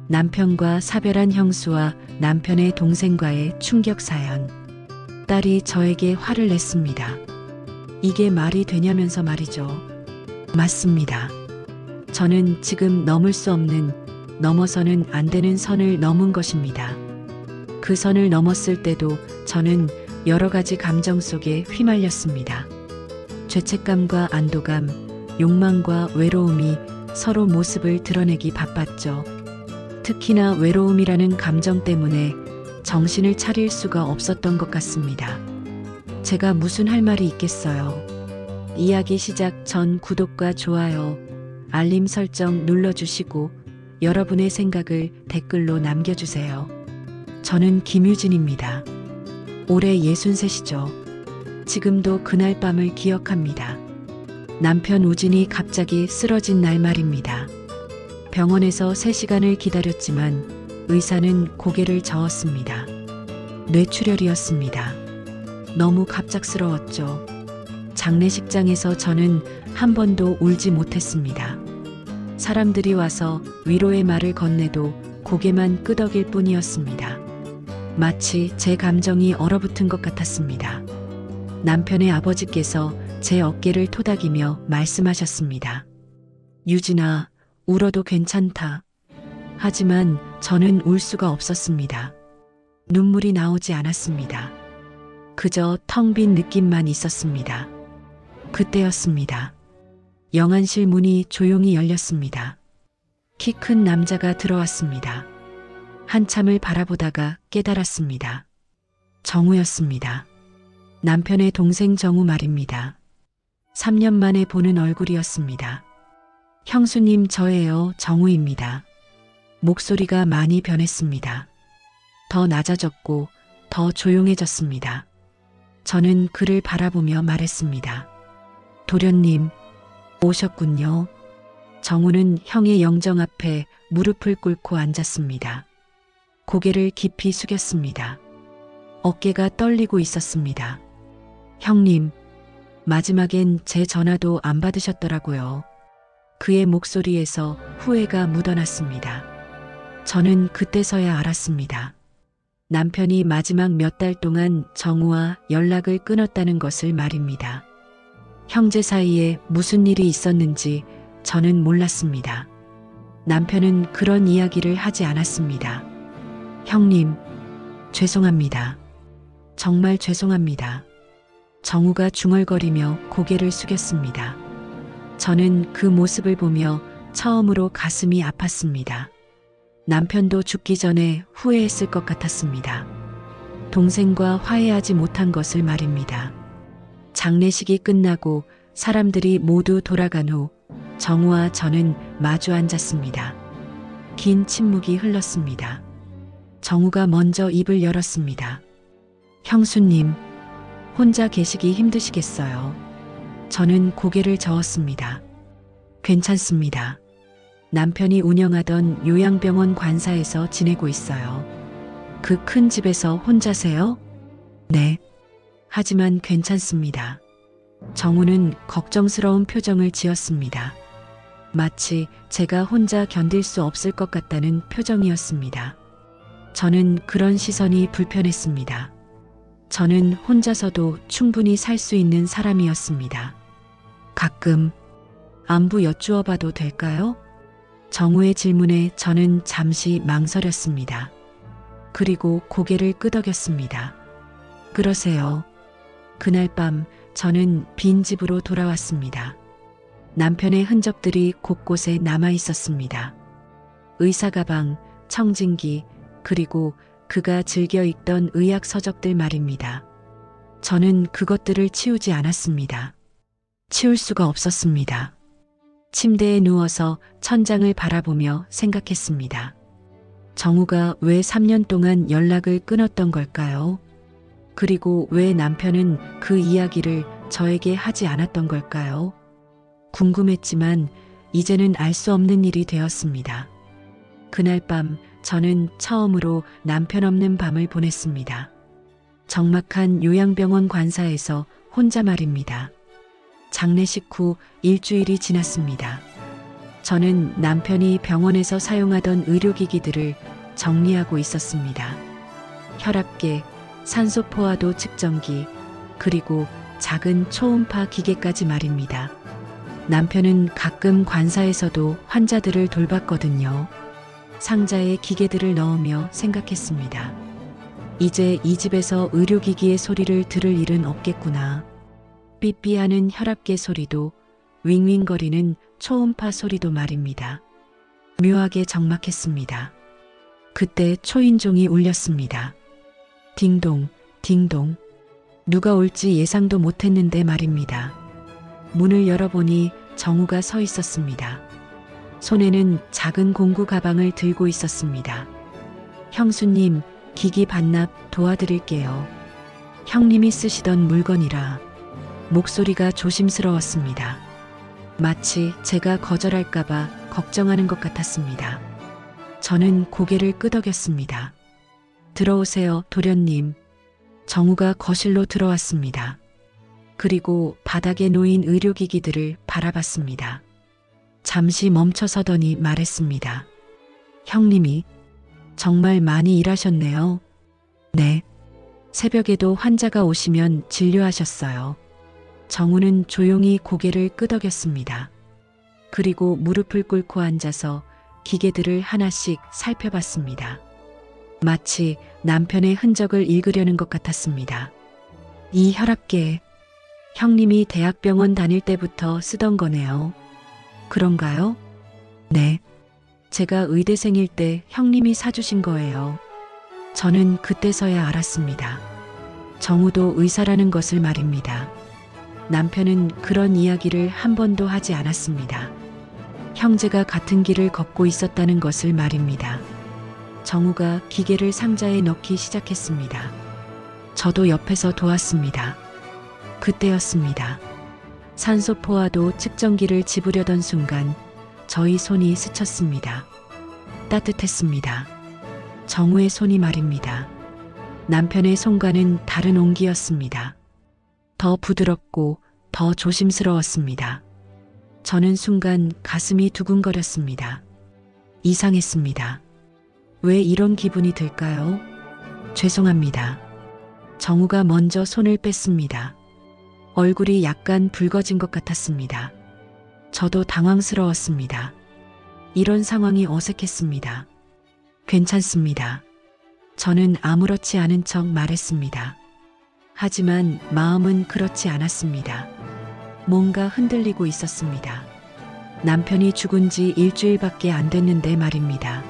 남편과 사별한 형수와 남편의 동생과의 충격 사연. 딸이 저에게 화를 냈습니다. 이게 말이 되냐면서 말이죠. 맞습니다. 저는 지금 넘을 수 없는, 넘어서는 안 되는 선을 넘은 것입니다. 그 선을 넘었을 때도 저는 여러 가지 감정 속에 휘말렸습니다. 죄책감과 안도감, 욕망과 외로움이 서로 모습을 드러내기 바빴죠. 특히나 외로움이라는 감정 때문에 정신을 차릴 수가 없었던 것 같습니다. 제가 무슨 할 말이 있겠어요. 이야기 시작 전 구독과 좋아요, 알림 설정 눌러주시고 여러분의 생각을 댓글로 남겨주세요. 저는 김유진입니다. 올해 63이죠. 지금도 그날 밤을 기억합니다. 남편 우진이 갑자기 쓰러진 날 말입니다. 병원에서 3시간을 기다렸지만 의사는 고개를 저었습니다. 뇌출혈이었습니다. 너무 갑작스러웠죠. 장례식장에서 저는 한 번도 울지 못했습니다. 사람들이 와서 위로의 말을 건네도 고개만 끄덕일 뿐이었습니다. 마치 제 감정이 얼어붙은 것 같았습니다. 남편의 아버지께서 제 어깨를 토닥이며 말씀하셨습니다. 유진아, 울어도 괜찮다. 하지만 저는 울 수가 없었습니다. 눈물이 나오지 않았습니다. 그저 텅 빈 느낌만 있었습니다. 그때였습니다. 영안실 문이 조용히 열렸습니다. 키 큰 남자가 들어왔습니다. 한참을 바라보다가 깨달았습니다. 정우였습니다. 남편의 동생 정우 말입니다. 3년 만에 보는 얼굴이었습니다. 형수님, 저예요. 정우입니다. 목소리가 많이 변했습니다. 더 낮아졌고 더 조용해졌습니다. 저는 그를 바라보며 말했습니다. 도련님, 오셨군요. 정우는 형의 영정 앞에 무릎을 꿇고 앉았습니다. 고개를 깊이 숙였습니다. 어깨가 떨리고 있었습니다. 형님, 마지막엔 제 전화도 안 받으셨더라고요. 그의 목소리에서 후회가 묻어났습니다. 저는 그때서야 알았습니다. 남편이 마지막 몇 달 동안 정우와 연락을 끊었다는 것을 말입니다. 형제 사이에 무슨 일이 있었는지 저는 몰랐습니다. 남편은 그런 이야기를 하지 않았습니다. 형님, 죄송합니다. 정말 죄송합니다. 정우가 중얼거리며 고개를 숙였습니다. 저는 그 모습을 보며 처음으로 가슴이 아팠습니다. 남편도 죽기 전에 후회했을 것 같았습니다. 동생과 화해하지 못한 것을 말입니다. 장례식이 끝나고 사람들이 모두 돌아간 후 정우와 저는 마주 앉았습니다. 긴 침묵이 흘렀습니다. 정우가 먼저 입을 열었습니다. 형수님, 혼자 계시기 힘드시겠어요? 저는 고개를 저었습니다. 괜찮습니다. 남편이 운영하던 요양병원 관사에서 지내고 있어요. 그 큰 집에서 혼자세요? 네. 하지만 괜찮습니다. 정우는 걱정스러운 표정을 지었습니다. 마치 제가 혼자 견딜 수 없을 것 같다는 표정이었습니다. 저는 그런 시선이 불편했습니다. 저는 혼자서도 충분히 살 수 있는 사람이었습니다. 가끔 안부 여쭈어 봐도 될까요? 정우의 질문에 저는 잠시 망설였습니다. 그리고 고개를 끄덕였습니다. 그러세요. 그날 밤 저는 빈 집으로 돌아왔습니다. 남편의 흔적들이 곳곳에 남아 있었습니다. 의사 가방, 청진기, 그리고 그가 즐겨 읽던 의학 서적들 말입니다. 저는 그것들을 치우지 않았습니다. 치울 수가 없었습니다. 침대에 누워서 천장을 바라보며 생각했습니다. 정우가 왜 3년 동안 연락을 끊었던 걸까요? 그리고 왜 남편은 그 이야기를 저에게 하지 않았던 걸까요? 궁금했지만 이제는 알 수 없는 일이 되었습니다. 그날 밤 저는 처음으로 남편 없는 밤을 보냈습니다. 적막한 요양병원 관사에서 혼자 말입니다. 장례식 후 일주일이 지났습니다. 저는 남편이 병원에서 사용하던 의료기기들을 정리하고 있었습니다. 혈압계, 산소 포화도 측정기, 그리고 작은 초음파 기계까지 말입니다. 남편은 가끔 관사에서도 환자들을 돌봤거든요. 상자에 기계들을 넣으며 생각했습니다. 이제 이 집에서 의료기기의 소리를 들을 일은 없겠구나. 삐삐하는 혈압계 소리도, 윙윙거리는 초음파 소리도 말입니다. 묘하게 적막했습니다. 그때 초인종이 울렸습니다. 딩동, 딩동. 누가 올지 예상도 못했는데 말입니다. 문을 열어보니 정우가 서 있었습니다. 손에는 작은 공구 가방을 들고 있었습니다. 형수님, 기기 반납 도와드릴게요. 형님이 쓰시던 물건이라. 목소리가 조심스러웠습니다. 마치 제가 거절할까봐 걱정하는 것 같았습니다. 저는 고개를 끄덕였습니다. 들어오세요, 도련님. 정우가 거실로 들어왔습니다. 그리고 바닥에 놓인 의료기기들을 바라봤습니다. 잠시 멈춰서더니 말했습니다. 형님이 정말 많이 일하셨네요. 네. 새벽에도 환자가 오시면 진료하셨어요. 정우는 조용히 고개를 끄덕였습니다. 그리고 무릎을 꿇고 앉아서 기계들을 하나씩 살펴봤습니다. 마치 남편의 흔적을 읽으려는 것 같았습니다. 이 혈압계, 형님이 대학병원 다닐 때부터 쓰던 거네요. 그런가요? 네. 제가 의대생일 때 형님이 사주신 거예요. 저는 그때서야 알았습니다. 정우도 의사라는 것을 말입니다. 남편은 그런 이야기를 한 번도 하지 않았습니다. 형제가 같은 길을 걷고 있었다는 것을 말입니다. 정우가 기계를 상자에 넣기 시작했습니다. 저도 옆에서 도왔습니다. 그때였습니다. 산소 포화도 측정기를 집으려던 순간 저희 손이 스쳤습니다. 따뜻했습니다. 정우의 손이 말입니다. 남편의 손과는 다른 온기였습니다. 더 부드럽고 더 조심스러웠습니다. 저는 순간 가슴이 두근거렸습니다. 이상했습니다. 왜 이런 기분이 들까요? 죄송합니다. 정우가 먼저 손을 뺐습니다. 얼굴이 약간 붉어진 것 같았습니다. 저도 당황스러웠습니다. 이런 상황이 어색했습니다. 괜찮습니다. 저는 아무렇지 않은 척 말했습니다. 하지만 마음은 그렇지 않았습니다. 뭔가 흔들리고 있었습니다. 남편이 죽은 지 일주일밖에 안 됐는데 말입니다.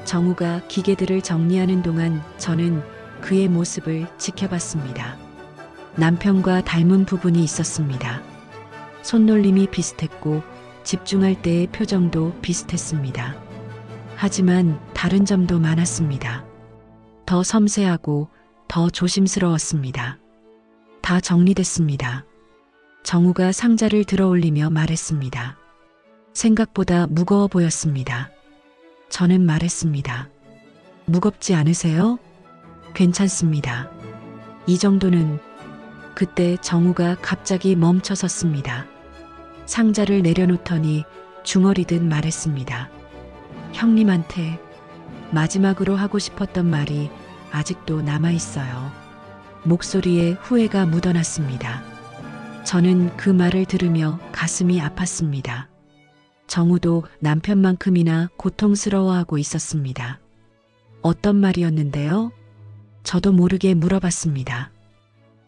정우가 기계들을 정리하는 동안 저는 그의 모습을 지켜봤습니다. 남편과 닮은 부분이 있었습니다. 손놀림이 비슷했고 집중할 때의 표정도 비슷했습니다. 하지만 다른 점도 많았습니다. 더 섬세하고 더 조심스러웠습니다. 다 정리됐습니다. 정우가 상자를 들어 올리며 말했습니다. 생각보다 무거워 보였습니다. 저는 말했습니다. 무겁지 않으세요? 괜찮습니다. 이 정도는. 그때 정우가 갑자기 멈춰 섰습니다. 상자를 내려놓더니 중얼이듯 말했습니다. 형님한테 마지막으로 하고 싶었던 말이 아직도 남아있어요. 목소리에 후회가 묻어났습니다. 저는 그 말을 들으며 가슴이 아팠습니다. 정우도 남편만큼이나 고통스러워하고 있었습니다. 어떤 말이었는데요? 저도 모르게 물어봤습니다.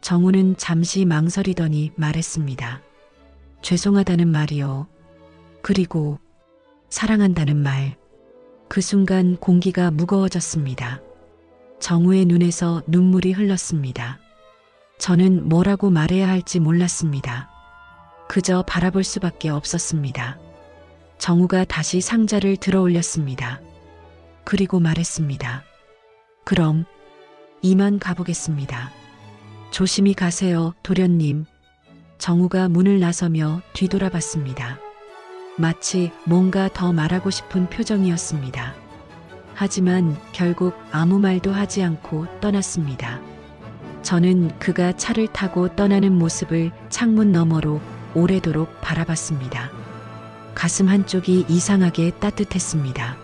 정우는 잠시 망설이더니 말했습니다. 죄송하다는 말이요. 그리고 사랑한다는 말. 그 순간 공기가 무거워졌습니다. 정우의 눈에서 눈물이 흘렀습니다. 저는 뭐라고 말해야 할지 몰랐습니다. 그저 바라볼 수밖에 없었습니다. 정우가 다시 상자를 들어 올렸습니다. 그리고 말했습니다. 그럼 이만 가보겠습니다. 조심히 가세요, 도련님. 정우가 문을 나서며 뒤돌아봤습니다. 마치 뭔가 더 말하고 싶은 표정이었습니다. 하지만 결국 아무 말도 하지 않고 떠났습니다. 저는 그가 차를 타고 떠나는 모습을 창문 너머로 오래도록 바라봤습니다. 가슴 한쪽이 이상하게 따뜻했습니다.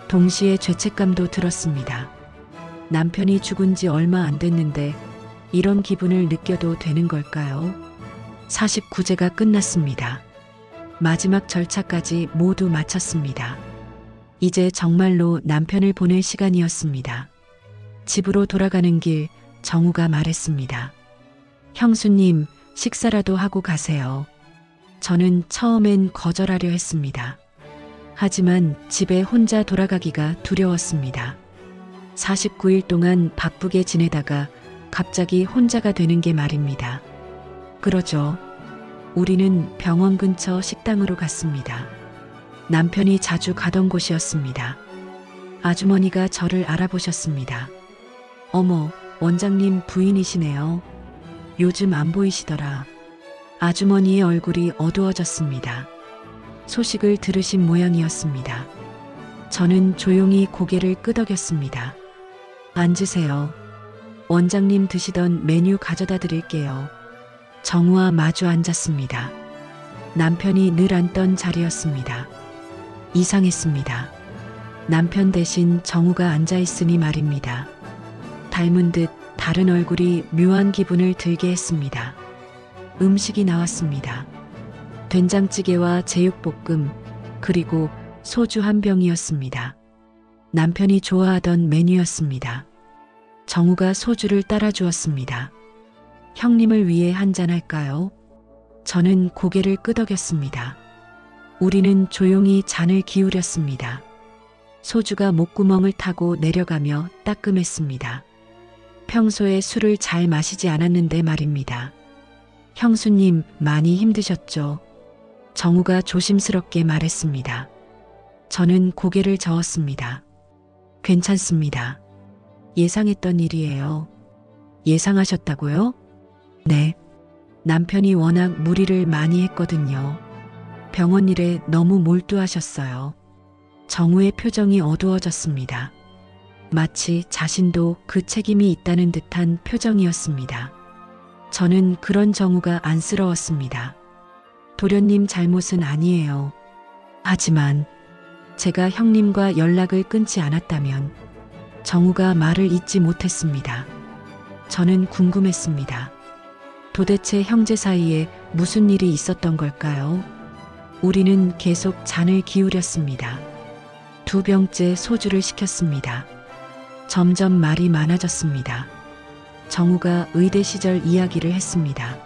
동시에 죄책감도 들었습니다. 남편이 죽은 지 얼마 안 됐는데 이런 기분을 느껴도 되는 걸까요? 49제가 끝났습니다. 마지막 절차까지 모두 마쳤습니다. 이제 정말로 남편을 보낼 시간이었습니다. 집으로 돌아가는 길 정우가 말했습니다. 형수님, 식사라도 하고 가세요. 저는 처음엔 거절하려 했습니다. 하지만 집에 혼자 돌아가기가 두려웠습니다. 49일 동안 바쁘게 지내다가 갑자기 혼자가 되는 게 말입니다. 그러죠. 우리는 병원 근처 식당으로 갔습니다. 남편이 자주 가던 곳이었습니다. 아주머니가 저를 알아보셨습니다. 어머, 원장님 부인이시네요. 요즘 안 보이시더라. 아주머니의 얼굴이 어두워졌습니다. 소식을 들으신 모양이었습니다. 저는 조용히 고개를 끄덕였습니다. 앉으세요. 원장님 드시던 메뉴 가져다 드릴게요. 정우와 마주 앉았습니다. 남편이 늘 앉던 자리였습니다. 이상했습니다. 남편 대신 정우가 앉아 있으니 말입니다. 닮은 듯 다른 얼굴이 묘한 기분을 들게 했습니다. 음식이 나왔습니다. 된장찌개와 제육볶음, 그리고 소주 한 병이었습니다. 남편이 좋아하던 메뉴였습니다. 정우가 소주를 따라 주었습니다. 형님을 위해 한잔 할까요? 저는 고개를 끄덕였습니다. 우리는 조용히 잔을 기울였습니다. 소주가 목구멍을 타고 내려가며 따끔했습니다. 평소에 술을 잘 마시지 않았는데 말입니다. 형수님, 많이 힘드셨죠? 정우가 조심스럽게 말했습니다. 저는 고개를 저었습니다. 괜찮습니다. 예상했던 일이에요. 예상하셨다고요? 네. 남편이 워낙 무리를 많이 했거든요. 병원 일에 너무 몰두하셨어요. 정우의 표정이 어두워졌습니다. 마치 자신도 그 책임이 있다는 듯한 표정이었습니다. 저는 그런 정우가 안쓰러웠습니다. 도련님 잘못은 아니에요. 하지만 제가 형님과 연락을 끊지 않았다면 정우가 말을 잇지 못했습니다. 저는 궁금했습니다. 도대체 형제 사이에 무슨 일이 있었던 걸까요? 우리는 계속 잔을 기울였습니다. 2병째 소주를 시켰습니다. 점점 말이 많아졌습니다. 정우가 의대 시절 이야기를 했습니다.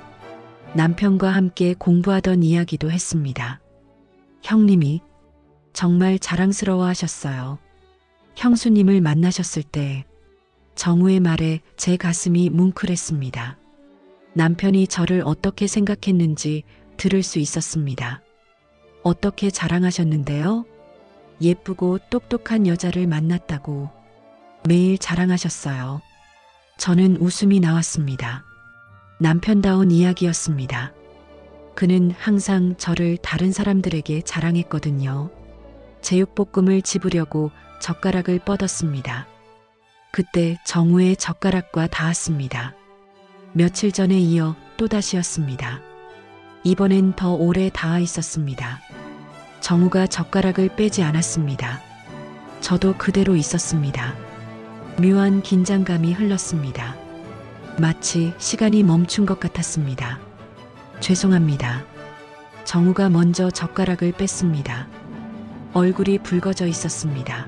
남편과 함께 공부하던 이야기도 했습니다. 형님이 정말 자랑스러워 하셨어요. 형수님을 만나셨을 때 정우의 말에 제 가슴이 뭉클했습니다. 남편이 저를 어떻게 생각했는지 들을 수 있었습니다. 어떻게 자랑하셨는데요? 예쁘고 똑똑한 여자를 만났다고 매일 자랑하셨어요. 저는 웃음이 나왔습니다. 남편다운 이야기였습니다. 그는 항상 저를 다른 사람들에게 자랑했거든요. 제육볶음을 집으려고 젓가락을 뻗었습니다. 그때 정우의 젓가락과 닿았습니다. 며칠 전에 이어 또다시였습니다. 이번엔 더 오래 닿아 있었습니다. 정우가 젓가락을 빼지 않았습니다. 저도 그대로 있었습니다. 묘한 긴장감이 흘렀습니다. 마치 시간이 멈춘 것 같았습니다. 죄송합니다. 정우가 먼저 젓가락을 뺐습니다. 얼굴이 붉어져 있었습니다.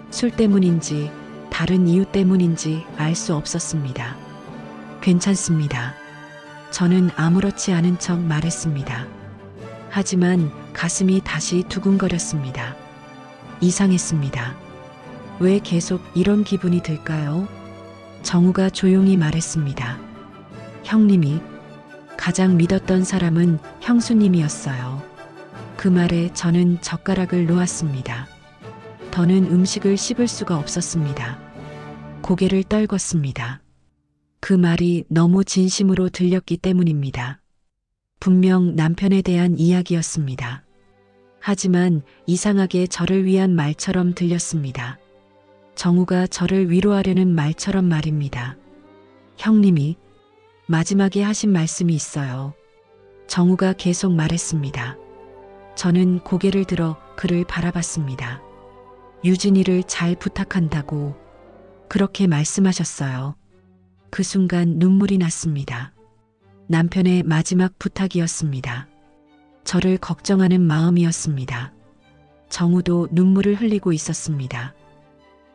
술 때문인지 다른 이유 때문인지 알 수 없었습니다. 괜찮습니다. 저는 아무렇지 않은 척 말했습니다. 하지만 가슴이 다시 두근거렸습니다. 이상했습니다. 왜 계속 이런 기분이 들까요? 정우가 조용히 말했습니다. 형님이 가장 믿었던 사람은 형수님이었어요. 그 말에 저는 젓가락을 놓았습니다. 더는 음식을 씹을 수가 없었습니다. 고개를 떨궜습니다. 그 말이 너무 진심으로 들렸기 때문입니다. 분명 남편에 대한 이야기였습니다. 하지만 이상하게 저를 위한 말처럼 들렸습니다. 정우가 저를 위로하려는 말처럼 말입니다. 형님이 마지막에 하신 말씀이 있어요. 정우가 계속 말했습니다. 저는 고개를 들어 그를 바라봤습니다. 유진이를 잘 부탁한다고 그렇게 말씀하셨어요. 그 순간 눈물이 났습니다. 남편의 마지막 부탁이었습니다. 저를 걱정하는 마음이었습니다. 정우도 눈물을 흘리고 있었습니다.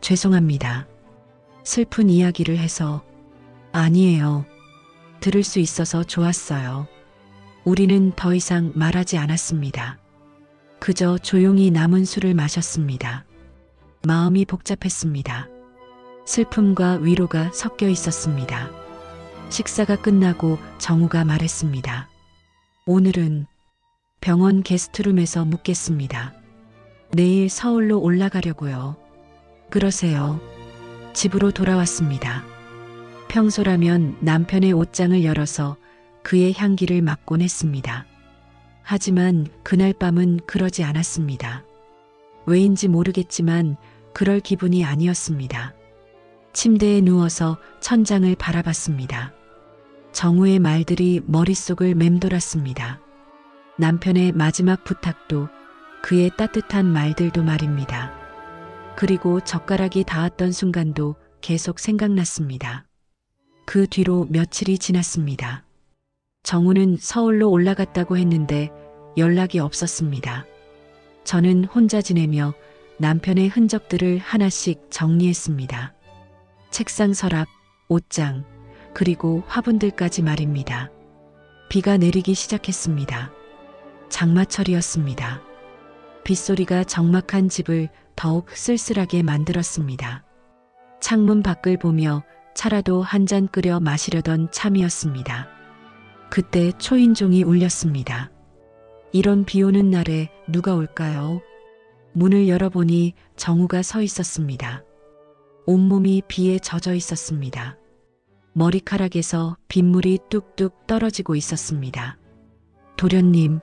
죄송합니다. 슬픈 이야기를 해서. 아니에요. 들을 수 있어서 좋았어요. 우리는 더 이상 말하지 않았습니다. 그저 조용히 남은 술을 마셨습니다. 마음이 복잡했습니다. 슬픔과 위로가 섞여 있었습니다. 식사가 끝나고 정우가 말했습니다. 오늘은 병원 게스트룸에서 묵겠습니다. 내일 서울로 올라가려고요. 그러세요. 집으로 돌아왔습니다. 평소라면 남편의 옷장을 열어서 그의 향기를 맡곤 했습니다. 하지만 그날 밤은 그러지 않았습니다. 왜인지 모르겠지만 그럴 기분이 아니었습니다. 침대에 누워서 천장을 바라봤습니다. 정우의 말들이 머릿속을 맴돌았습니다. 남편의 마지막 부탁도 그의 따뜻한 말들도 말입니다. 그리고 젓가락이 닿았던 순간도 계속 생각났습니다. 그 뒤로 며칠이 지났습니다. 정우는 서울로 올라갔다고 했는데 연락이 없었습니다. 저는 혼자 지내며 남편의 흔적들을 하나씩 정리했습니다. 책상 서랍, 옷장, 그리고 화분들까지 말입니다. 비가 내리기 시작했습니다. 장마철이었습니다. 빗소리가 적막한 집을 더욱 쓸쓸하게 만들었습니다. 창문 밖을 보며 차라도 한 잔 끓여 마시려던 참이었습니다. 그때 초인종이 울렸습니다. 이런 비 오는 날에 누가 올까요? 문을 열어보니 정우가 서 있었습니다. 온몸이 비에 젖어 있었습니다. 머리카락에서 빗물이 뚝뚝 떨어지고 있었습니다. 도련님,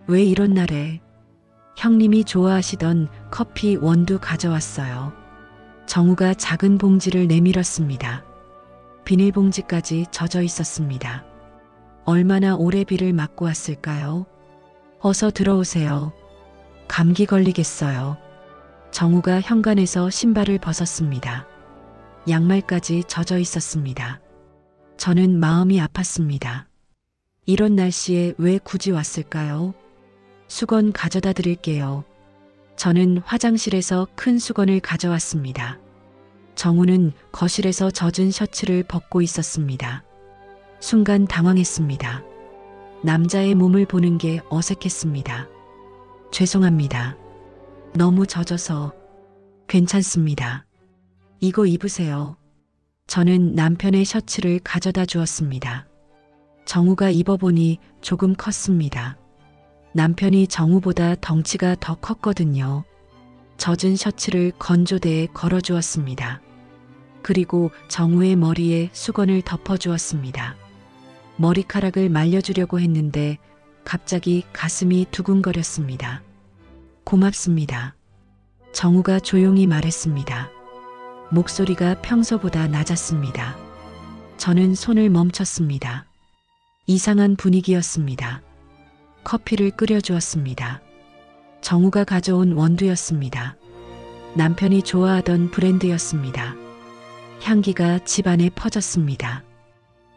왜 이런 날에? 형님이 좋아하시던 커피 원두 가져왔어요. 정우가 작은 봉지를 내밀었습니다. 비닐봉지까지 젖어 있었습니다. 얼마나 오래 비를 맞고 왔을까요? 어서 들어오세요. 감기 걸리겠어요. 정우가 현관에서 신발을 벗었습니다. 양말까지 젖어 있었습니다. 저는 마음이 아팠습니다. 이런 날씨에 왜 굳이 왔을까요? 수건 가져다 드릴게요. 저는 화장실에서 큰 수건을 가져왔습니다. 정우는 거실에서 젖은 셔츠를 벗고 있었습니다. 순간 당황했습니다. 남자의 몸을 보는 게 어색했습니다. 죄송합니다. 너무 젖어서. 괜찮습니다. 이거 입으세요. 저는 남편의 셔츠를 가져다 주었습니다. 정우가 입어보니 조금 컸습니다. 남편이 정우보다 덩치가 더 컸거든요. 젖은 셔츠를 건조대에 걸어주었습니다. 그리고 정우의 머리에 수건을 덮어주었습니다. 머리카락을 말려주려고 했는데 갑자기 가슴이 두근거렸습니다. 고맙습니다. 정우가 조용히 말했습니다. 목소리가 평소보다 낮았습니다. 저는 손을 멈췄습니다. 이상한 분위기였습니다. 커피를 끓여주었습니다. 정우가 가져온 원두였습니다. 남편이 좋아하던 브랜드였습니다. 향기가 집안에 퍼졌습니다.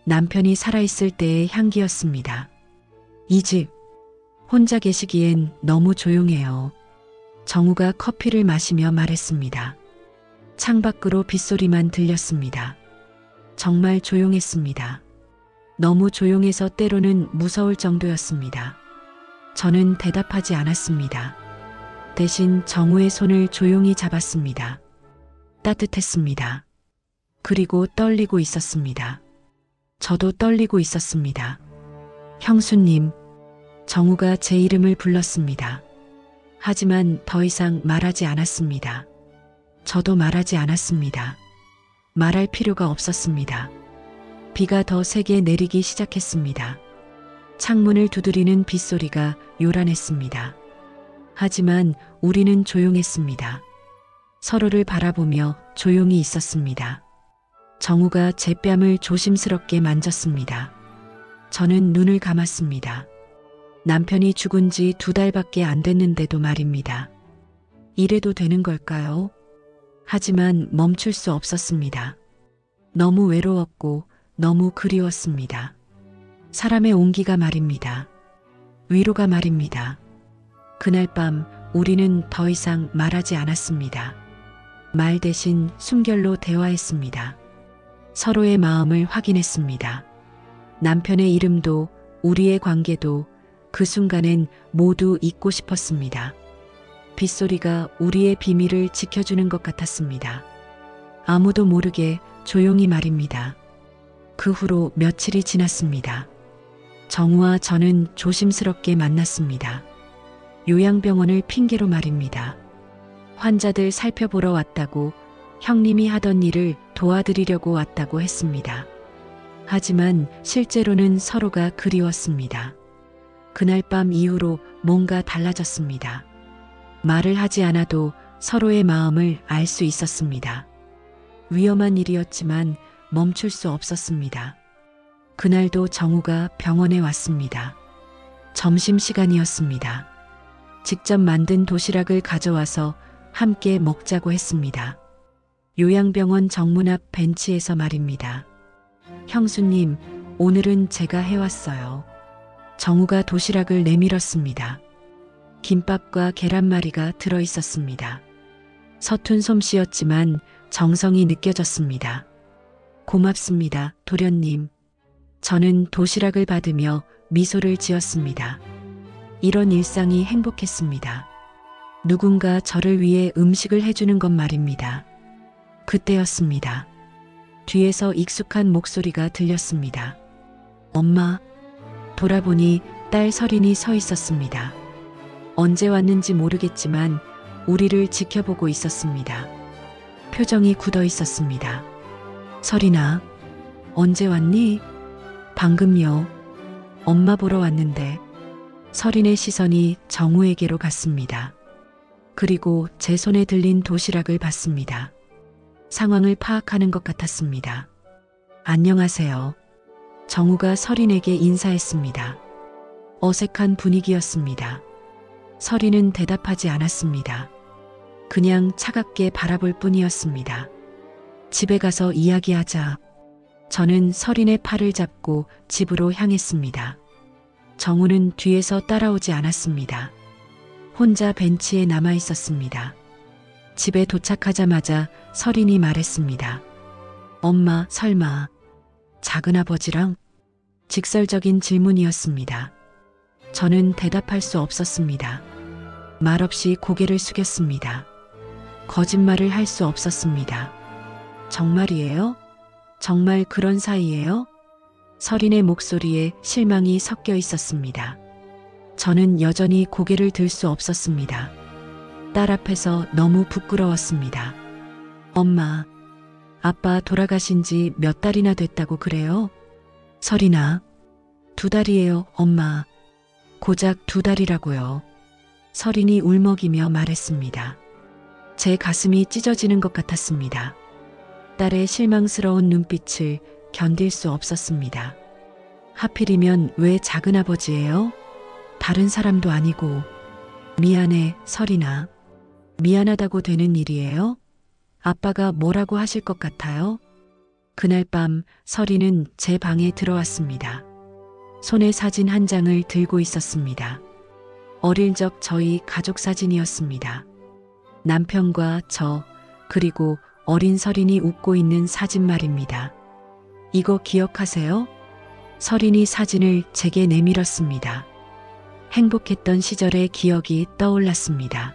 남편이 살아있을 때의 향기였습니다. 이 집, 혼자 계시기엔 너무 조용해요. 정우가 커피를 마시며 말했습니다. 창밖으로 빗소리만 들렸습니다. 정말 조용했습니다. 너무 조용해서 때로는 무서울 정도였습니다. 저는 대답하지 않았습니다. 대신 정우의 손을 조용히 잡았습니다. 따뜻했습니다. 그리고 떨리고 있었습니다. 저도 떨리고 있었습니다. 형수님, 정우가 제 이름을 불렀습니다. 하지만 더 이상 말하지 않았습니다. 저도 말하지 않았습니다. 말할 필요가 없었습니다. 비가 더 세게 내리기 시작했습니다. 창문을 두드리는 빗소리가 요란했습니다. 하지만 우리는 조용했습니다. 서로를 바라보며 조용히 있었습니다. 정우가 제 뺨을 조심스럽게 만졌습니다. 저는 눈을 감았습니다. 남편이 죽은 지 2달밖에 안 됐는데도 말입니다. 이래도 되는 걸까요? 하지만 멈출 수 없었습니다. 너무 외로웠고 너무 그리웠습니다. 사람의 온기가 말입니다. 위로가 말입니다. 그날 밤 우리는 더 이상 말하지 않았습니다. 말 대신 숨결로 대화했습니다. 서로의 마음을 확인했습니다. 남편의 이름도 우리의 관계도 그 순간엔 모두 잊고 싶었습니다. 빗소리가 우리의 비밀을 지켜주는 것 같았습니다. 아무도 모르게 조용히 말입니다. 그 후로 며칠이 지났습니다. 정우와 저는 조심스럽게 만났습니다. 요양병원을 핑계로 말입니다. 환자들 살펴보러 왔다고, 형님이 하던 일을 도와드리려고 왔다고 했습니다. 하지만 실제로는 서로가 그리웠습니다. 그날 밤 이후로 뭔가 달라졌습니다. 말을 하지 않아도 서로의 마음을 알 수 있었습니다. 위험한 일이었지만 멈출 수 없었습니다. 그날도 정우가 병원에 왔습니다. 점심시간이었습니다. 직접 만든 도시락을 가져와서 함께 먹자고 했습니다. 요양병원 정문 앞 벤치에서 말입니다. 형수님, 오늘은 제가 해왔어요. 정우가 도시락을 내밀었습니다. 김밥과 계란말이가 들어있었습니다. 서툰 솜씨였지만 정성이 느껴졌습니다. 고맙습니다, 도련님. 저는 도시락을 받으며 미소를 지었습니다. 이런 일상이 행복했습니다. 누군가 저를 위해 음식을 해주는 것 말입니다. 그때였습니다. 뒤에서 익숙한 목소리가 들렸습니다. 엄마. 돌아보니 딸 설인이 서 있었습니다. 언제 왔는지 모르겠지만 우리를 지켜보고 있었습니다. 표정이 굳어 있었습니다. 설인아, 언제 왔니? 방금요. 엄마 보러 왔는데. 설인의 시선이 정우에게로 갔습니다. 그리고 제 손에 들린 도시락을 봤습니다. 상황을 파악하는 것 같았습니다. 안녕하세요. 정우가 설인에게 인사했습니다. 어색한 분위기였습니다. 설인은 대답하지 않았습니다. 그냥 차갑게 바라볼 뿐이었습니다. 집에 가서 이야기하자. 저는 설인의 팔을 잡고 집으로 향했습니다. 정우는 뒤에서 따라오지 않았습니다. 혼자 벤치에 남아 있었습니다. 집에 도착하자마자 설인이 말했습니다. 엄마, 설마 작은아버지랑? 직설적인 질문이었습니다. 저는 대답할 수 없었습니다. 말없이 고개를 숙였습니다. 거짓말을 할 수 없었습니다. 정말이에요? 정말 그런 사이예요? 설인의 목소리에 실망이 섞여 있었습니다. 저는 여전히 고개를 들 수 없었습니다. 딸 앞에서 너무 부끄러웠습니다. 엄마, 아빠 돌아가신 지 몇 달이나 됐다고 그래요? 설인아, 2달이에요, 엄마. 고작 2달이라고요. 설인이 울먹이며 말했습니다. 제 가슴이 찢어지는 것 같았습니다. 딸의 실망스러운 눈빛을 견딜 수 없었습니다. 하필이면 왜 작은아버지예요? 다른 사람도 아니고. 미안해, 설인아. 미안하다고 되는 일이에요? 아빠가 뭐라고 하실 것 같아요? 그날 밤 설인은 제 방에 들어왔습니다. 손에 사진 한 장을 들고 있었습니다. 어릴 적 저희 가족 사진이었습니다. 남편과 저, 그리고 어린 설인이 웃고 있는 사진 말입니다. 이거 기억하세요? 설인이 사진을 제게 내밀었습니다. 행복했던 시절의 기억이 떠올랐습니다.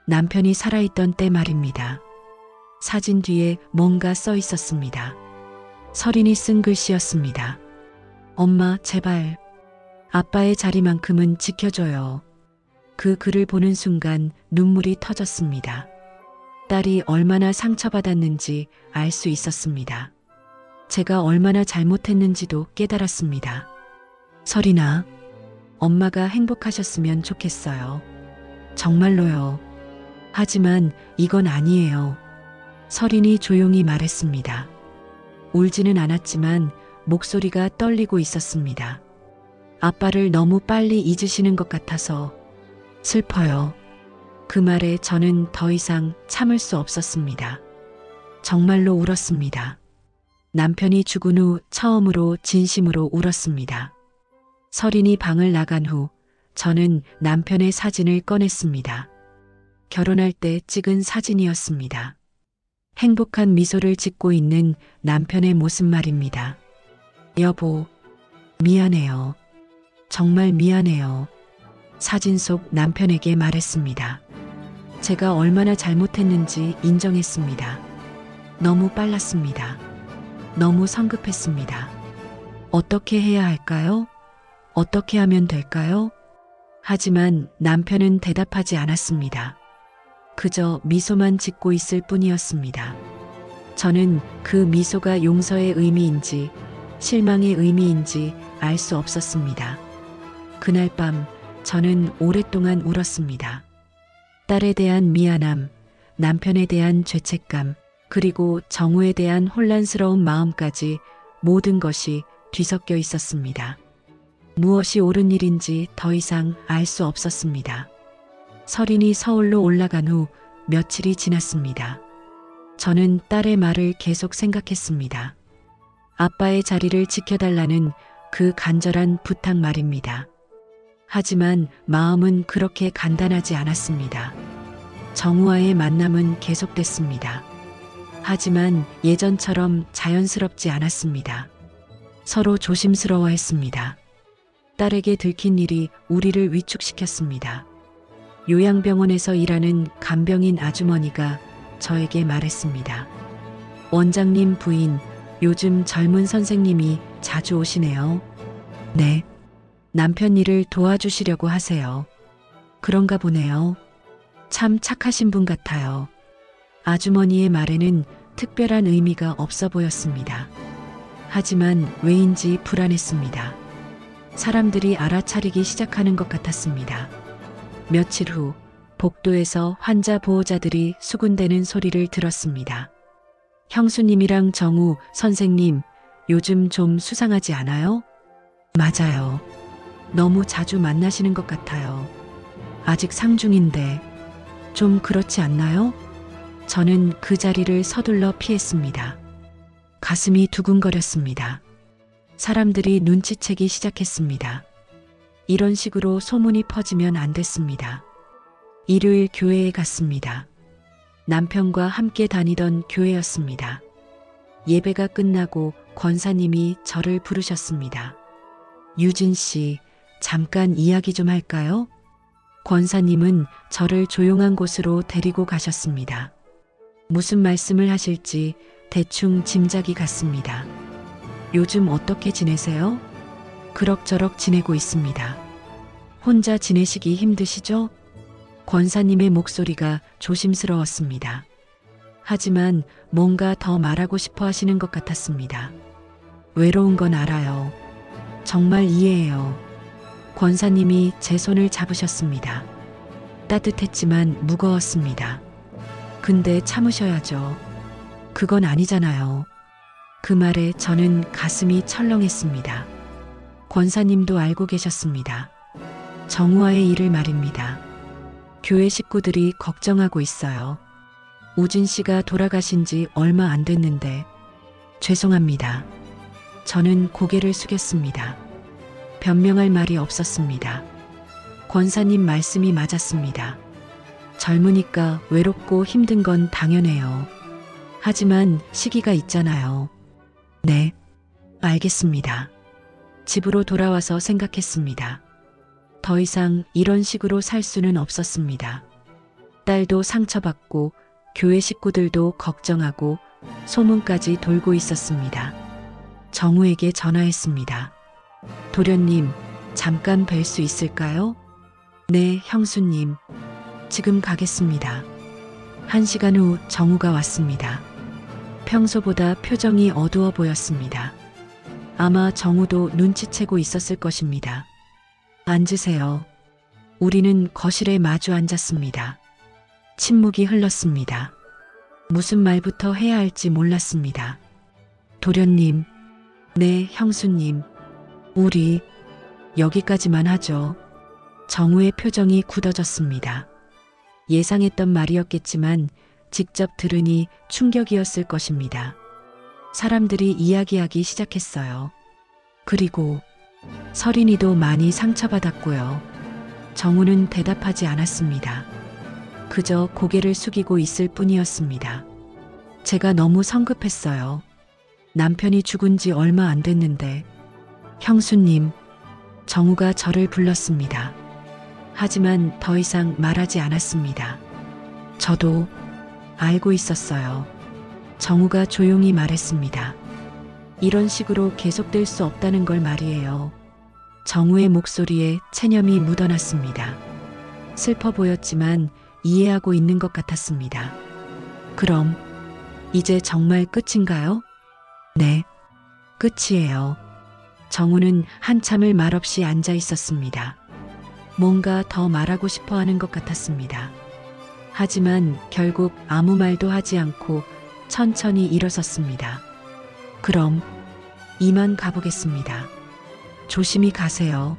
남편이 살아있던 때 말입니다. 사진 뒤에 뭔가 써 있었습니다. 설인이 쓴 글씨였습니다. 엄마, 제발. 아빠의 자리만큼은 지켜줘요. 그 글을 보는 순간 눈물이 터졌습니다. 딸이 얼마나 상처받았는지 알 수 있었습니다. 제가 얼마나 잘못했는지도 깨달았습니다. 설인아, 엄마가 행복하셨으면 좋겠어요. 정말로요. 하지만 이건 아니에요. 설인이 조용히 말했습니다. 울지는 않았지만 목소리가 떨리고 있었습니다. 아빠를 너무 빨리 잊으시는 것 같아서 슬퍼요. 그 말에 저는 더 이상 참을 수 없었습니다. 정말로 울었습니다. 남편이 죽은 후 처음으로 진심으로 울었습니다. 설인이 방을 나간 후 저는 남편의 사진을 꺼냈습니다. 결혼할 때 찍은 사진이었습니다. 행복한 미소를 짓고 있는 남편의 모습 말입니다. 여보, 미안해요. 정말 미안해요. 사진 속 남편에게 말했습니다. 제가 얼마나 잘못했는지 인정했습니다. 너무 빨랐습니다. 너무 성급했습니다. 어떻게 해야 할까요? 어떻게 하면 될까요? 하지만 남편은 대답하지 않았습니다. 그저 미소만 짓고 있을 뿐이었습니다. 저는 그 미소가 용서의 의미인지 실망의 의미인지 알 수 없었습니다. 그날 밤 저는 오랫동안 울었습니다. 딸에 대한 미안함, 남편에 대한 죄책감, 그리고 정우에 대한 혼란스러운 마음까지 모든 것이 뒤섞여 있었습니다. 무엇이 옳은 일인지 더 이상 알 수 없었습니다. 설인이 서울로 올라간 후 며칠이 지났습니다. 저는 딸의 말을 계속 생각했습니다. 아빠의 자리를 지켜달라는 그 간절한 부탁 말입니다. 하지만 마음은 그렇게 간단하지 않았습니다. 정우와의 만남은 계속됐습니다. 하지만 예전처럼 자연스럽지 않았습니다. 서로 조심스러워했습니다. 딸에게 들킨 일이 우리를 위축시켰습니다. 요양병원에서 일하는 간병인 아주머니가 저에게 말했습니다. 원장님 부인, 요즘 젊은 선생님이 자주 오시네요. 네. 남편 일을 도와주시려고 하세요. 그런가 보네요. 참 착하신 분 같아요. 아주머니의 말에는 특별한 의미가 없어 보였습니다. 하지만 왜인지 불안했습니다. 사람들이 알아차리기 시작하는 것 같았습니다. 며칠 후 복도에서 환자 보호자들이 수군대는 소리를 들었습니다. 형수님이랑 정우 선생님, 요즘 좀 수상하지 않아요? 맞아요. 너무 자주 만나시는 것 같아요. 아직 상중인데 좀 그렇지 않나요? 저는 그 자리를 서둘러 피했습니다. 가슴이 두근거렸습니다. 사람들이 눈치채기 시작했습니다. 이런 식으로 소문이 퍼지면 안 됐습니다. 일요일 교회에 갔습니다. 남편과 함께 다니던 교회였습니다. 예배가 끝나고 권사님이 저를 부르셨습니다. 유진 씨, 잠깐 이야기 좀 할까요? 권사님은 저를 조용한 곳으로 데리고 가셨습니다. 무슨 말씀을 하실지 대충 짐작이 갔습니다. 요즘 어떻게 지내세요? 그럭저럭 지내고 있습니다. 혼자 지내시기 힘드시죠? 권사님의 목소리가 조심스러웠습니다. 하지만 뭔가 더 말하고 싶어 하시는 것 같았습니다. 외로운 건 알아요. 정말 이해해요. 권사님이 제 손을 잡으셨습니다. 따뜻했지만 무거웠습니다. 근데 참으셔야죠. 그건 아니잖아요. 그 말에 저는 가슴이 철렁했습니다. 권사님도 알고 계셨습니다. 정우와의 일을 말입니다. 교회 식구들이 걱정하고 있어요. 우진 씨가 돌아가신 지 얼마 안 됐는데 죄송합니다. 저는 고개를 숙였습니다. 변명할 말이 없었습니다. 권사님 말씀이 맞았습니다. 젊으니까 외롭고 힘든 건 당연해요. 하지만 시기가 있잖아요. 네, 알겠습니다. 집으로 돌아와서 생각했습니다. 더 이상 이런 식으로 살 수는 없었습니다. 딸도 상처받고 교회 식구들도 걱정하고 소문까지 돌고 있었습니다. 정우에게 전화했습니다. 도련님, 잠깐 뵐 수 있을까요? 네, 형수님. 지금 가겠습니다. 1시간 후 정우가 왔습니다. 평소보다 표정이 어두워 보였습니다. 아마 정우도 눈치채고 있었을 것입니다. 앉으세요. 우리는 거실에 마주 앉았습니다. 침묵이 흘렀습니다. 무슨 말부터 해야 할지 몰랐습니다. 도련님, 네, 형수님. 우리 여기까지만 하죠. 정우의 표정이 굳어졌습니다. 예상했던 말이었겠지만 직접 들으니 충격이었을 것입니다. 사람들이 이야기하기 시작했어요. 그리고 서린이도 많이 상처받았고요. 정우는 대답하지 않았습니다. 그저 고개를 숙이고 있을 뿐이었습니다. 제가 너무 성급했어요. 남편이 죽은 지 얼마 안 됐는데. 형수님, 정우가 저를 불렀습니다. 하지만 더 이상 말하지 않았습니다. 저도 알고 있었어요. 정우가 조용히 말했습니다. 이런 식으로 계속될 수 없다는 걸 말이에요. 정우의 목소리에 체념이 묻어났습니다. 슬퍼 보였지만 이해하고 있는 것 같았습니다. 그럼 이제 정말 끝인가요? 네, 끝이에요. 정우는 한참을 말없이 앉아 있었습니다. 뭔가 더 말하고 싶어 하는 것 같았습니다. 하지만 결국 아무 말도 하지 않고 천천히 일어섰습니다. 그럼 이만 가보겠습니다. 조심히 가세요.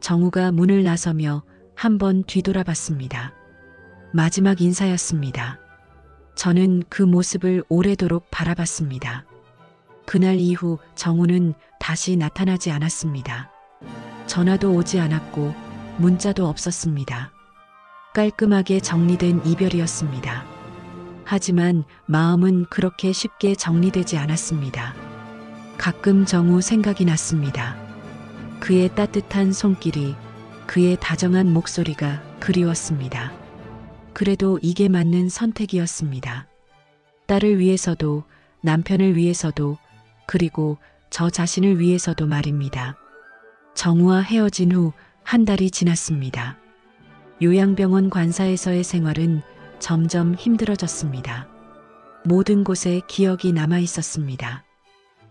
정우가 문을 나서며 한번 뒤돌아봤습니다. 마지막 인사였습니다. 저는 그 모습을 오래도록 바라봤습니다. 그날 이후 정우는 다시 나타나지 않았습니다. 전화도 오지 않았고 문자도 없었습니다. 깔끔하게 정리된 이별이었습니다. 하지만 마음은 그렇게 쉽게 정리되지 않았습니다. 가끔 정우 생각이 났습니다. 그의 따뜻한 손길이, 그의 다정한 목소리가 그리웠습니다. 그래도 이게 맞는 선택이었습니다. 딸을 위해서도, 남편을 위해서도, 그리고 저 자신을 위해서도 말입니다. 정우와 헤어진 후 한 달이 지났습니다. 요양병원 관사에서의 생활은 점점 힘들어졌습니다. 모든 곳에 기억이 남아 있었습니다.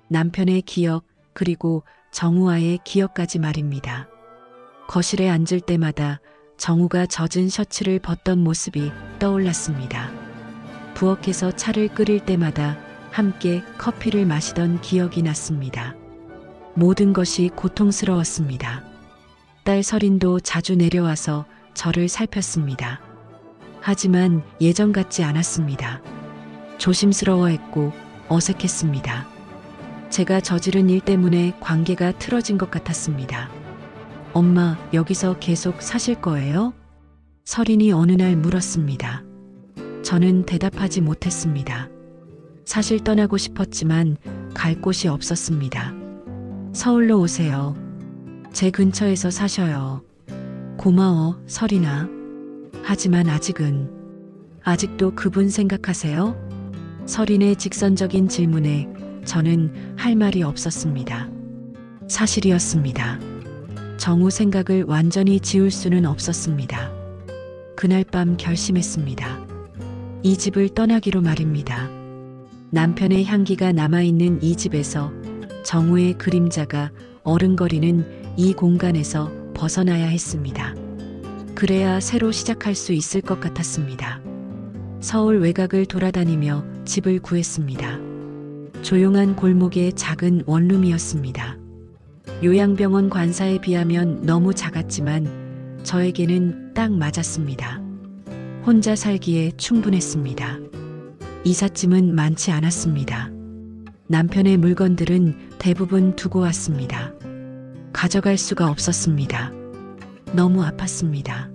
남편의 기억, 그리고 정우와의 기억까지 말입니다. 거실에 앉을 때마다 정우가 젖은 셔츠를 벗던 모습이 떠올랐습니다. 부엌에서 차를 끓일 때마다 함께 커피를 마시던 기억이 났습니다. 모든 것이 고통스러웠습니다. 딸 서린도 자주 내려와서 저를 살폈습니다. 하지만 예전 같지 않았습니다. 조심스러워했고 어색했습니다. 제가 저지른 일 때문에 관계가 틀어진 것 같았습니다. 엄마, 여기서 계속 사실 거예요? 서린이 어느 날 물었습니다. 저는 대답하지 못했습니다. 사실 떠나고 싶었지만 갈 곳이 없었습니다. 서울로 오세요. 제 근처에서 사셔요. 고마워, 서린아. 하지만 아직도 그분 생각하세요? 서린의 직선적인 질문에 저는 할 말이 없었습니다. 사실이었습니다. 정우 생각을 완전히 지울 수는 없었습니다. 그날 밤 결심했습니다. 이 집을 떠나기로 말입니다. 남편의 향기가 남아있는 이 집에서 정우의 그림자가 어른거리는 이 공간에서 벗어나야 했습니다. 그래야 새로 시작할 수 있을 것 같았습니다. 서울 외곽을 돌아다니며 집을 구했습니다. 조용한 골목의 작은 원룸이었습니다. 요양병원 관사에 비하면 너무 작았지만 저에게는 딱 맞았습니다. 혼자 살기에 충분했습니다. 이삿짐은 많지 않았습니다. 남편의 물건들은 대부분 두고 왔습니다. 가져갈 수가 없었습니다. 너무 아팠습니다.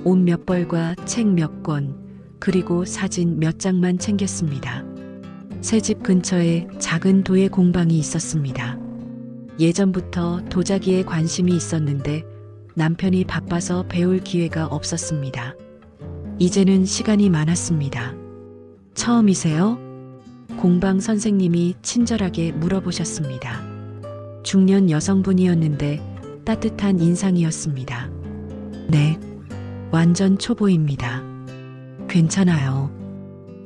옷 몇 벌과 책 몇 권, 그리고 사진 몇 장만 챙겼습니다. 새 집 근처에 작은 도예 공방이 있었습니다. 예전부터 도자기에 관심이 있었는데 남편이 바빠서 배울 기회가 없었습니다. 이제는 시간이 많았습니다. 처음이세요? 공방 선생님이 친절하게 물어보셨습니다. 중년 여성분이었는데 따뜻한 인상이었습니다. 네, 완전 초보입니다. 괜찮아요.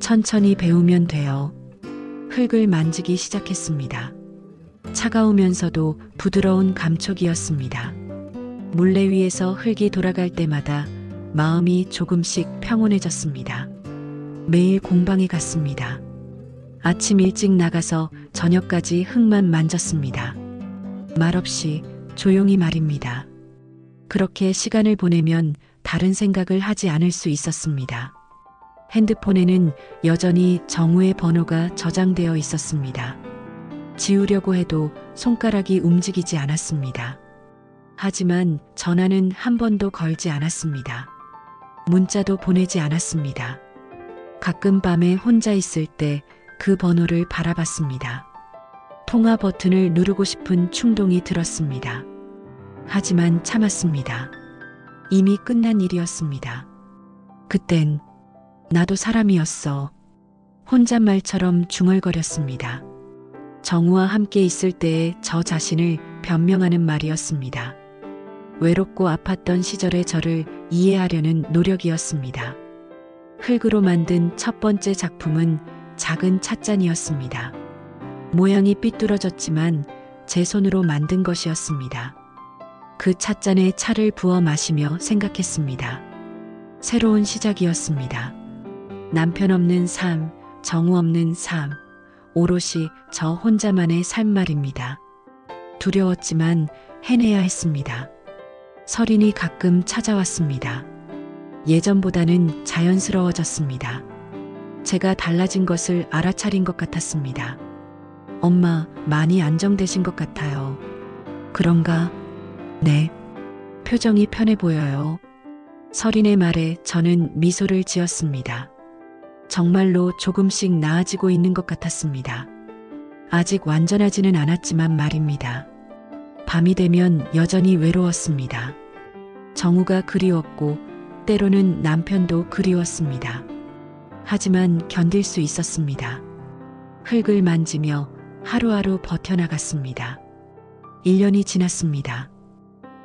천천히 배우면 돼요. 흙을 만지기 시작했습니다. 차가우면서도 부드러운 감촉이었습니다. 물레 위에서 흙이 돌아갈 때마다 마음이 조금씩 평온해졌습니다. 매일 공방에 갔습니다. 아침 일찍 나가서 저녁까지 흙만 만졌습니다. 말없이 조용히 말입니다. 그렇게 시간을 보내면 다른 생각을 하지 않을 수 있었습니다. 핸드폰에는 여전히 정우의 번호가 저장되어 있었습니다. 지우려고 해도 손가락이 움직이지 않았습니다. 하지만 전화는 한 번도 걸지 않았습니다. 문자도 보내지 않았습니다. 가끔 밤에 혼자 있을 때 그 번호를 바라봤습니다. 통화 버튼을 누르고 싶은 충동이 들었습니다. 하지만 참았습니다. 이미 끝난 일이었습니다. 그땐 나도 사람이었어. 혼잣말처럼 중얼거렸습니다. 정우와 함께 있을 때의 저 자신을 변명하는 말이었습니다. 외롭고 아팠던 시절의 저를 이해하려는 노력이었습니다. 흙으로 만든 첫 번째 작품은 작은 찻잔이었습니다. 모양이 삐뚤어졌지만 제 손으로 만든 것이었습니다. 그 찻잔에 차를 부어 마시며 생각했습니다. 새로운 시작이었습니다. 남편 없는 삶, 정우 없는 삶, 오롯이 저 혼자만의 삶 말입니다. 두려웠지만 해내야 했습니다. 설인이 가끔 찾아왔습니다. 예전보다는 자연스러워졌습니다. 제가 달라진 것을 알아차린 것 같았습니다. 엄마, 많이 안정되신 것 같아요. 그런가? 네. 표정이 편해 보여요. 설인의 말에 저는 미소를 지었습니다. 정말로 조금씩 나아지고 있는 것 같았습니다. 아직 완전하지는 않았지만 말입니다. 밤이 되면 여전히 외로웠습니다. 정우가 그리웠고 때로는 남편도 그리웠습니다. 하지만 견딜 수 있었습니다. 흙을 만지며 하루하루 버텨나갔습니다. 1년이 지났습니다.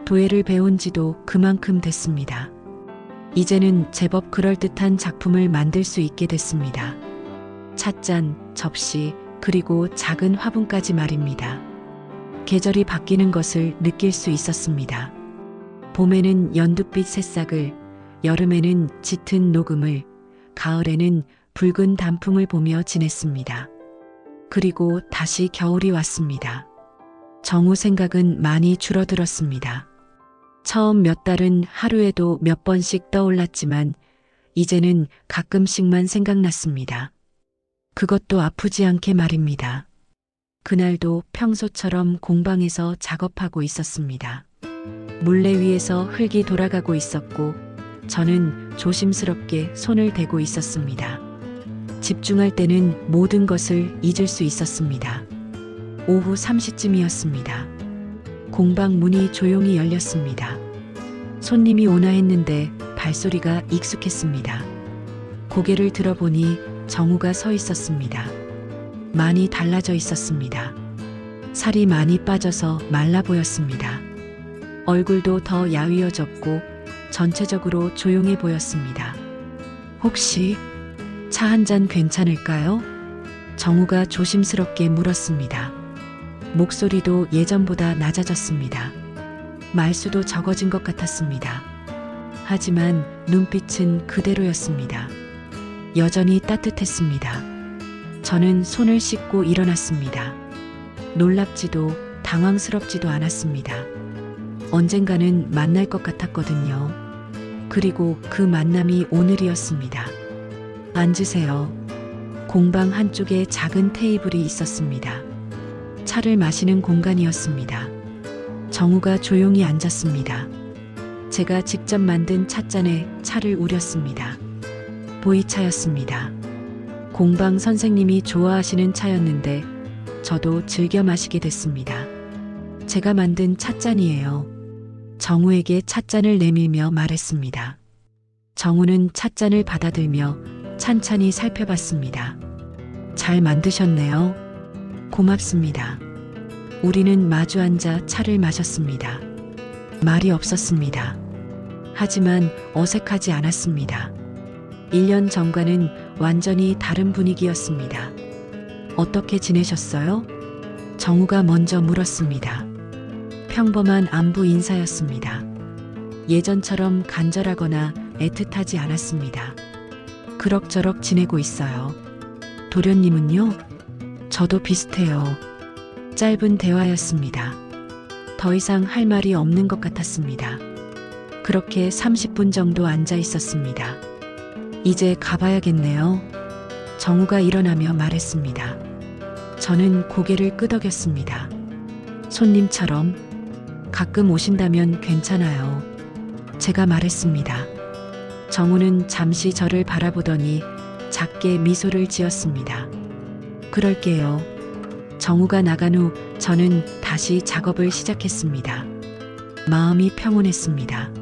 도예를 배운 지도 그만큼 됐습니다. 이제는 제법 그럴듯한 작품을 만들 수 있게 됐습니다. 찻잔, 접시, 그리고 작은 화분까지 말입니다. 계절이 바뀌는 것을 느낄 수 있었습니다. 봄에는 연두빛 새싹을, 여름에는 짙은 녹음을, 가을에는 붉은 단풍을 보며 지냈습니다. 그리고 다시 겨울이 왔습니다. 정우 생각은 많이 줄어들었습니다. 처음 몇 달은 하루에도 몇 번씩 떠올랐지만 이제는 가끔씩만 생각났습니다. 그것도 아프지 않게 말입니다. 그날도 평소처럼 공방에서 작업하고 있었습니다. 물레 위에서 흙이 돌아가고 있었고 저는 조심스럽게 손을 대고 있었습니다. 집중할 때는 모든 것을 잊을 수 있었습니다. 오후 3시쯤이었습니다. 공방 문이 조용히 열렸습니다. 손님이 오나 했는데 발소리가 익숙했습니다. 고개를 들어보니 정우가 서 있었습니다. 많이 달라져 있었습니다. 살이 많이 빠져서 말라 보였습니다. 얼굴도 더 야위어졌고 전체적으로 조용해 보였습니다. 혹시 차 한 잔 괜찮을까요? 정우가 조심스럽게 물었습니다. 목소리도 예전보다 낮아졌습니다. 말수도 적어진 것 같았습니다. 하지만 눈빛은 그대로였습니다. 여전히 따뜻했습니다. 저는 손을 씻고 일어났습니다. 놀랍지도 당황스럽지도 않았습니다. 언젠가는 만날 것 같았거든요. 그리고 그 만남이 오늘이었습니다. 앉으세요. 공방 한쪽에 작은 테이블이 있었습니다. 차를 마시는 공간이었습니다. 정우가 조용히 앉았습니다. 제가 직접 만든 찻잔에 차를 우렸습니다. 보이차였습니다. 공방 선생님이 좋아하시는 차였는데 저도 즐겨 마시게 됐습니다. 제가 만든 찻잔이에요. 정우에게 찻잔을 내밀며 말했습니다. 정우는 찻잔을 받아들며 찬찬히 살펴봤습니다. 잘 만드셨네요. 고맙습니다. 우리는 마주 앉아 차를 마셨습니다. 말이 없었습니다. 하지만 어색하지 않았습니다. 1년 전과는 완전히 다른 분위기였습니다. 어떻게 지내셨어요? 정우가 먼저 물었습니다. 평범한 안부 인사였습니다. 예전처럼 간절하거나 애틋하지 않았습니다. 그럭저럭 지내고 있어요. 도련님은요? 저도 비슷해요. 짧은 대화였습니다. 더 이상 할 말이 없는 것 같았습니다. 그렇게 30분 정도 앉아 있었습니다. 이제 가봐야겠네요. 정우가 일어나며 말했습니다. 저는 고개를 끄덕였습니다. 손님처럼 가끔 오신다면 괜찮아요. 제가 말했습니다. 정우는 잠시 저를 바라보더니 작게 미소를 지었습니다. 그럴게요. 정우가 나간 후 저는 다시 작업을 시작했습니다. 마음이 평온했습니다.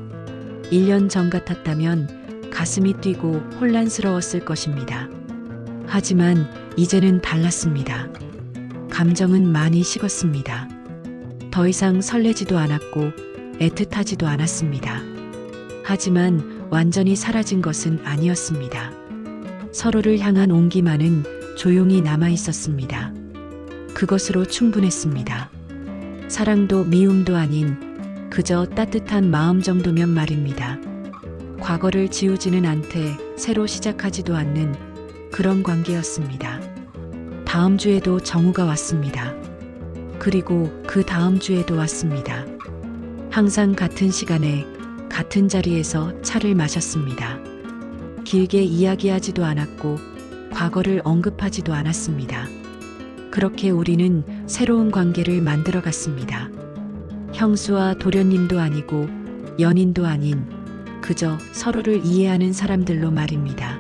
1년 전 같았다면 가슴이 뛰고 혼란스러웠을 것입니다. 하지만 이제는 달랐습니다. 감정은 많이 식었습니다. 더 이상 설레지도 않았고 애틋하지도 않았습니다. 하지만 완전히 사라진 것은 아니었습니다. 서로를 향한 온기만은 조용히 남아 있었습니다. 그것으로 충분했습니다. 사랑도 미움도 아닌 그저 따뜻한 마음 정도면 말입니다. 과거를 지우지는 않되 새로 시작하지도 않는 그런 관계였습니다. 다음 주에도 정우가 왔습니다. 그리고 그 다음 주에도 왔습니다. 항상 같은 시간에 같은 자리에서 차를 마셨습니다. 길게 이야기하지도 않았고 과거를 언급하지도 않았습니다. 그렇게 우리는 새로운 관계를 만들어 갔습니다. 형수와 도련님도 아니고 연인도 아닌 그저 서로를 이해하는 사람들로 말입니다.